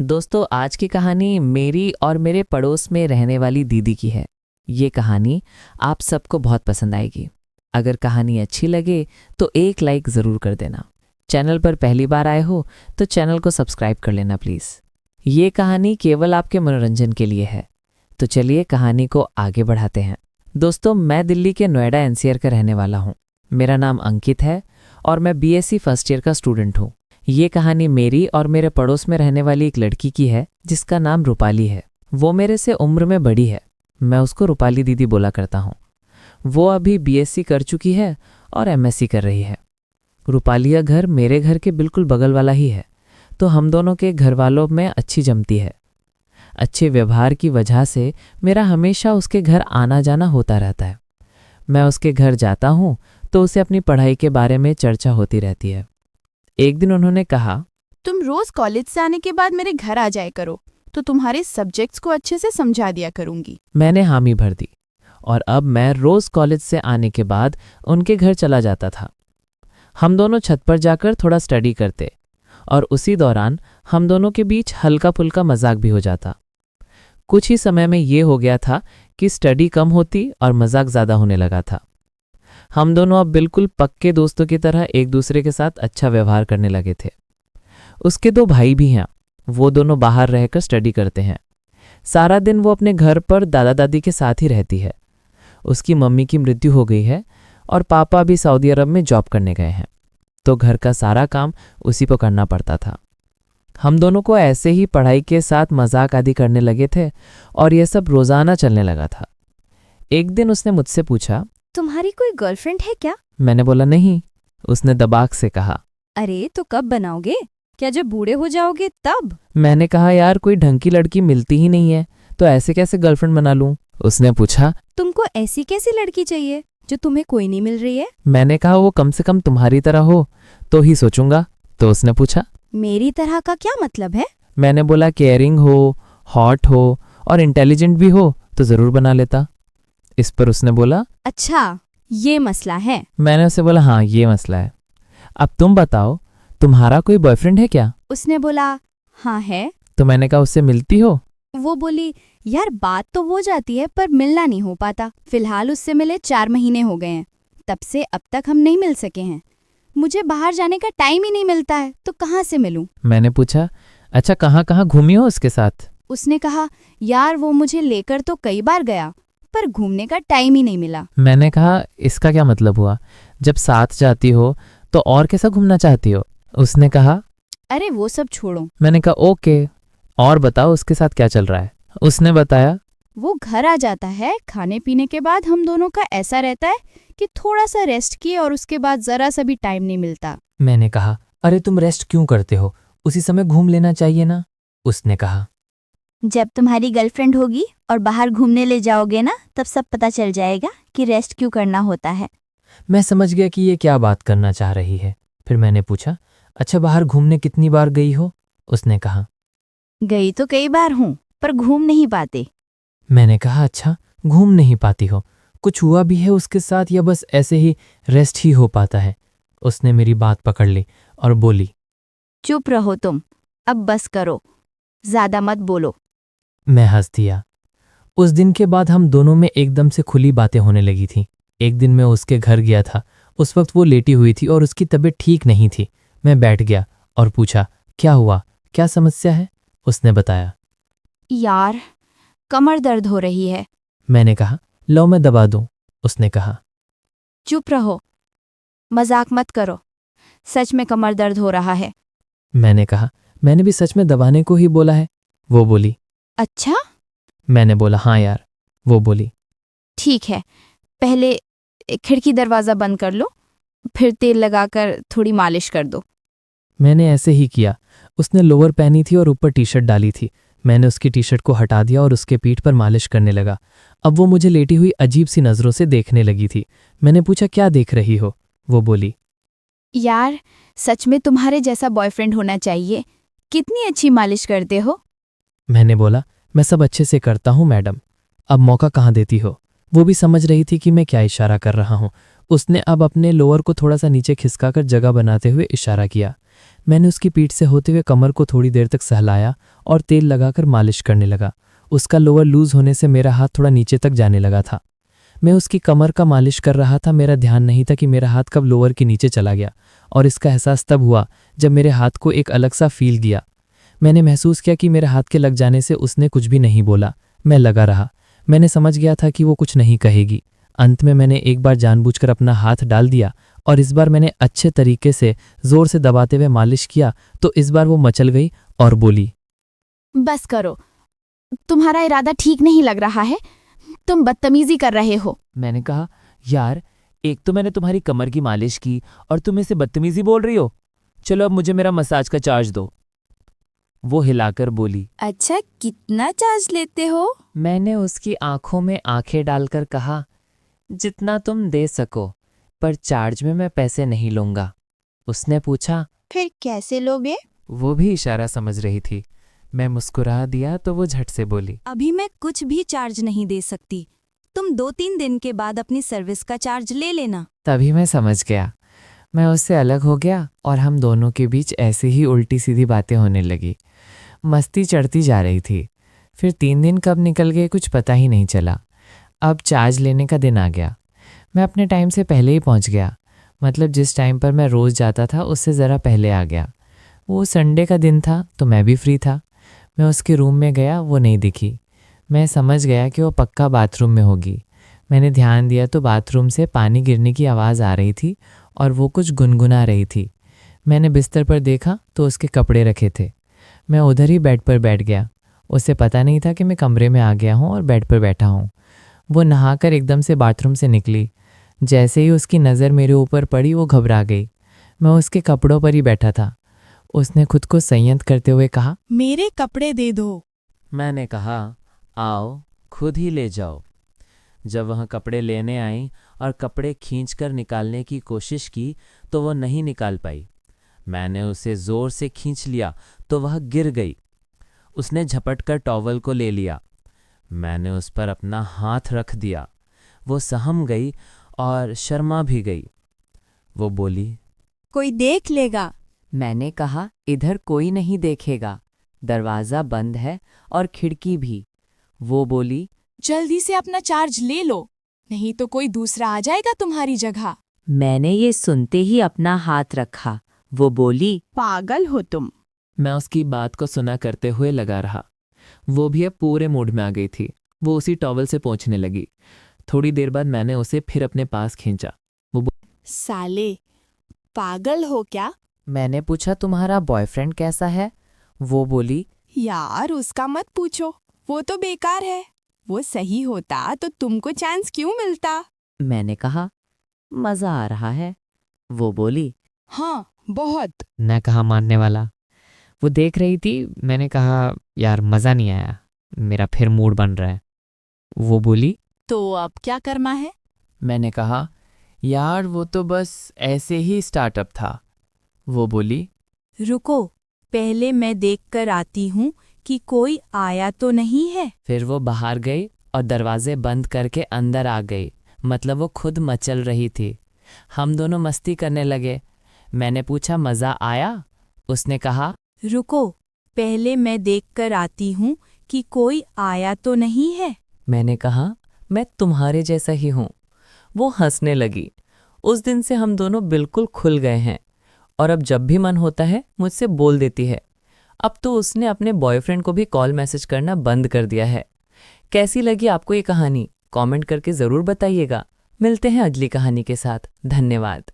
दोस्तों, आज की कहानी मेरी और मेरे पड़ोस में रहने वाली दीदी की है। ये कहानी आप सबको बहुत पसंद आएगी। अगर कहानी अच्छी लगे तो एक लाइक ज़रूर कर देना। चैनल पर पहली बार आए हो तो चैनल को सब्सक्राइब कर लेना प्लीज़। ये कहानी केवल आपके मनोरंजन के लिए है। तो चलिए कहानी को आगे बढ़ाते हैं। दोस्तों, मैं दिल्ली के नोएडा एनसीआर का रहने वाला हूँ। मेरा नाम अंकित है और मैं बीएससी फर्स्ट ईयर का स्टूडेंट हूँ। ये कहानी मेरी और मेरे पड़ोस में रहने वाली एक लड़की की है जिसका नाम रूपाली है। वो मेरे से उम्र में बड़ी है। मैं उसको रूपाली दीदी बोला करता हूँ। वो अभी बीएससी कर चुकी है और एमएससी कर रही है। रूपाली का घर मेरे घर के बिल्कुल बगल वाला ही है, तो हम दोनों के घर वालों में अच्छी जमती है। अच्छे व्यवहार की वजह से मेरा हमेशा उसके घर आना जाना होता रहता है। मैं उसके घर जाता हूँ तो उसे अपनी पढ़ाई के बारे में चर्चा होती रहती है। एक दिन उन्होंने कहा, तुम रोज कॉलेज से आने के बाद मेरे घर आ जाया करो तो तुम्हारे सब्जेक्ट्स को अच्छे से समझा दिया करूंगी। मैंने हामी भर दी और अब मैं रोज कॉलेज से आने के बाद उनके घर चला जाता था। हम दोनों छत पर जाकर थोड़ा स्टडी करते और उसी दौरान हम दोनों के बीच हल्का फुल्का मजाक भी हो जाता। कुछ ही समय में ये हो गया था कि स्टडी कम होती और मजाक ज़्यादा होने लगा था। हम दोनों अब बिल्कुल पक्के दोस्तों की तरह एक दूसरे के साथ अच्छा व्यवहार करने लगे थे। उसके 2 भाई भी हैं। वो दोनों बाहर रहकर स्टडी करते हैं। सारा दिन वो अपने घर पर दादा दादी के साथ ही रहती है। उसकी मम्मी की मृत्यु हो गई है और पापा भी सऊदी अरब में जॉब करने गए हैं, तो घर का सारा काम उसी को करना पड़ता था। हम दोनों को ऐसे ही पढ़ाई के साथ मजाक आदि करने लगे थे और यह सब रोजाना चलने लगा था। एक दिन उसने मुझसे पूछा, तुम्हारी कोई गर्लफ्रेंड है क्या? मैंने बोला नहीं। उसने दबाक से कहा, अरे तो कब बनाओगे? क्या जब बूढ़े हो जाओगे तब? मैंने कहा, यार कोई ढंग की लड़की मिलती ही नहीं है, तो ऐसे कैसे गर्लफ्रेंड बना लूं? उसने पूछा, तुमको ऐसी कैसी लड़की चाहिए जो तुम्हें कोई नहीं मिल रही है? मैंने कहा, वो कम से कम तुम्हारी तरह हो तो ही सोचूंगा। तो उसने पूछा, मेरी तरह का क्या मतलब है? मैंने बोला, केयरिंग हो, हॉट हो और इंटेलिजेंट भी हो तो जरूर बना लेता। इस पर उसने बोला, अच्छा ये मसला है। मैंने उसे बोला, हाँ ये मसला है। अब तुम बताओ, तुम्हारा कोई बॉयफ्रेंड है क्या? उसने बोला हाँ है। तो मैंने कहा, उससे मिलती हो? वो बोली यार बात तो हो जाती है पर मिलना नहीं हो पाता। फिलहाल उससे मिले 4 महीने हो गए हैं, तब से अब तक हम नहीं मिल सके हैं। मुझे बाहर जाने का टाइम ही नहीं मिलता है तो कहाँ से मिलूं? मैंने पूछा, अच्छा कहाँ कहाँ घूमी हो उसके साथ? उसने कहा यार वो मुझे लेकर तो कई बार गया पर घूमने का टाइम ही नहीं मिला। मैंने कहा, इसका क्या मतलब हुआ? जब साथ जाती हो तो और कैसा घूमना चाहती हो? उसने कहा, अरे वो सब छोड़ो। मैंने कहा, ओके, और बताओ उसके साथ क्या चल रहा है? उसने बताया, वो घर आ जाता है, खाने पीने के बाद हम दोनों का ऐसा रहता है कि थोड़ा सा रेस्ट किए और उसके बाद जरा सा भी टाइम नहीं मिलता। मैंने कहा, अरे तुम रेस्ट क्यों करते हो? उसी समय घूम लेना चाहिए ना। उसने कहा, जब तुम्हारी गर्लफ्रेंड होगी और बाहर घूमने ले जाओगे ना, तब सब पता चल जाएगा कि रेस्ट क्यों करना होता है। मैं समझ गया कि ये क्या बात करना चाह रही है। फिर मैंने पूछा, अच्छा बाहर घूमने कितनी बार गई हो? उसने कहा, गई तो कई बार हूँ पर घूम नहीं पाते। मैंने कहा, अच्छा घूम नहीं पाती हो, कुछ हुआ भी है उसके साथ या बस ऐसे ही रेस्ट ही हो पाता है? उसने मेरी बात पकड़ ली और बोली, चुप रहो तुम, अब बस करो, ज्यादा मत बोलो। मैं हंस दिया। उस दिन के बाद हम दोनों में एकदम से खुली बातें होने लगी थी। एक दिन मैं उसके घर गया था। उस वक्त वो लेटी हुई थी और उसकी तबीयत ठीक नहीं थी। मैं बैठ गया और पूछा, क्या हुआ, क्या समस्या है? उसने बताया, यार कमर दर्द हो रही है। मैंने कहा, लो मैं दबा दूं। उसने कहा, चुप रहो, मजाक मत करो, सच में कमर दर्द हो रहा है। मैंने कहा, मैंने भी सच में दबाने को ही बोला है। वो बोली, अच्छा मैंने बोला, हाँ यार। वो बोली, ठीक है, पहले खिड़की दरवाज़ा बंद कर लो, फिर तेल लगाकर थोड़ी मालिश कर दो। मैंने ऐसे ही किया। उसने लोअर पहनी थी और ऊपर टी शर्ट डाली थी। मैंने उसकी टी शर्ट को हटा दिया और उसके पीठ पर मालिश करने लगा। अब वो मुझे लेटी हुई अजीब सी नज़रों से देखने लगी थी। मैंने पूछा, क्या देख रही हो? वो बोली, यार सच में तुम्हारे जैसा बॉयफ्रेंड होना चाहिए, कितनी अच्छी मालिश करते हो। मैंने बोला, मैं सब अच्छे से करता हूँ मैडम, अब मौका कहाँ देती हो? वो भी समझ रही थी कि मैं क्या इशारा कर रहा हूँ। उसने अब अपने लोअर को थोड़ा सा नीचे खिसकाकर जगह बनाते हुए इशारा किया। मैंने उसकी पीठ से होते हुए कमर को थोड़ी देर तक सहलाया और तेल लगाकर मालिश करने लगा। उसका लोअर लूज होने से मेरा हाथ थोड़ा नीचे तक जाने लगा था। मैं उसकी कमर का मालिश कर रहा था। मेरा ध्यान नहीं था कि मेरा हाथ कब लोअर के नीचे चला गया, और इसका एहसास तब हुआ जब मेरे हाथ को एक अलग सा फील किया। मैंने महसूस किया कि मेरे हाथ के लग जाने से उसने कुछ भी नहीं बोला। मैं लगा रहा। मैंने समझ गया था कि वो कुछ नहीं कहेगी। अंत में मैंने एक बार जानबूझकर अपना हाथ डाल दिया, और इस बार मैंने अच्छे तरीके से जोर से दबाते हुए मालिश किया तो इस बार वो मचल गई और बोली, बस करो, तुम्हारा इरादा ठीक नहीं लग रहा है, तुम बदतमीजी कर रहे हो। मैंने कहा, यार एक तो मैंने तुम्हारी कमर की मालिश की और तुम इसे बदतमीजी बोल रही हो। चलो अब मुझे मेरा मसाज का चार्ज दो। वो हिलाकर बोली। अच्छा, कितना चार्ज लेते हो? मैंने उसकी आंखों में आंखें डालकर कहा, जितना तुम दे सको, पर चार्ज में मैं पैसे नहीं लूंगा। उसने पूछा, फिर कैसे लोगे? वो भी इशारा समझ रही थी। मैं मुस्कुरा दिया तो वो झट से बोली, अभी मैं कुछ भी चार्ज नहीं दे सकती। तुम 2-3 दिन के बाद अपनी सर्विस का चार्ज ले लेना। तभी मैं समझ गया। मैं उससे अलग हो गया और हम दोनों के बीच ऐसे ही उल्टी सीधी बातें होने लगी। मस्ती चढ़ती जा रही थी। फिर 3 दिन कब निकल गए कुछ पता ही नहीं चला। अब चार्ज लेने का दिन आ गया। मैं अपने टाइम से पहले ही पहुंच गया, मतलब जिस टाइम पर मैं रोज़ जाता था उससे ज़रा पहले आ गया। वो संडे का दिन था तो मैं भी फ्री था। मैं उसके रूम में गया, वो नहीं दिखी। मैं समझ गया कि वो पक्का बाथरूम में होगी। मैंने ध्यान दिया तो बाथरूम से पानी गिरने की आवाज़ आ रही थी और वो कुछ गुनगुना रही थी। मैंने बिस्तर पर देखा तो उसके कपड़े रखे थे। मैं उधर ही बेड पर बैठ गया। उसे पता नहीं था कि मैं कमरे में आ गया हूँ और बेड पर बैठा हूँ। वो नहाकर एकदम से बाथरूम से निकली। जैसे ही उसकी नज़र मेरे ऊपर पड़ी वो घबरा गई। मैं उसके कपड़ों पर ही बैठा था। उसने खुद को संयत करते हुए कहा, मेरे कपड़े दे दो। मैंने कहा, आओ खुद ही ले जाओ। जब वह कपड़े लेने आई और कपड़े खींचकर निकालने की कोशिश की तो वो नहीं निकाल पाई। मैंने उसे ज़ोर से खींच लिया तो वह गिर गई। उसने झपटकर टॉवल को ले लिया। मैंने उस पर अपना हाथ रख दिया। वो सहम गई और शर्मा भी गई। वो बोली, कोई देख लेगा। मैंने कहा, इधर कोई नहीं देखेगा, दरवाज़ा बंद है और खिड़की भी। वो बोली, जल्दी से अपना चार्ज ले लो, नहीं तो कोई दूसरा आ जाएगा तुम्हारी जगह। मैंने ये सुनते ही अपना हाथ रखा। वो बोली, पागल हो तुम। मैं उसकी बात को सुना करते हुए लगा रहा। वो भी अब पूरे मूड में आ गई थी। वो उसी टॉवल से पोंछने लगी। थोड़ी देर बाद मैंने उसे फिर अपने पास खींचा। साले, पागल हो क्या? मैंने पूछा, तुम्हारा बॉयफ्रेंड कैसा है? वो बोली, यार उसका मत पूछो, वो तो बेकार है। वो सही होता तो तुमको चांस क्यों मिलता? मैंने कहा, मज़ा आ रहा है। वो बोली, हाँ बहुत। मैं कहा मानने वाला। वो देख रही थी। मैंने कहा, यार मज़ा नहीं आया, मेरा फिर मूड बन रहा है। वो बोली, तो अब क्या करना है? मैंने कहा, यार वो तो बस ऐसे ही स्टार्टअप था। वो बोली, रुको, पहले मैं देखकर आती हूँ कि कोई आया तो नहीं है। फिर वो बाहर गई और दरवाजे बंद करके अंदर आ गई। मतलब वो खुद मचल रही थी। हम दोनों मस्ती करने लगे। मैंने पूछा, मज़ा आया? उसने कहा, रुको, पहले मैं देखकर आती हूँ कि कोई आया तो नहीं है। मैंने कहा, मैं तुम्हारे जैसा ही हूँ। वो हंसने लगी। उस दिन से हम दोनों बिल्कुल खुल गए हैं और अब जब भी मन होता है मुझसे बोल देती है। अब तो उसने अपने बॉयफ्रेंड को भी कॉल मैसेज करना बंद कर दिया है। कैसी लगी आपको ये कहानी? कमेंट करके ज़रूर बताइएगा। मिलते हैं अगली कहानी के साथ। धन्यवाद।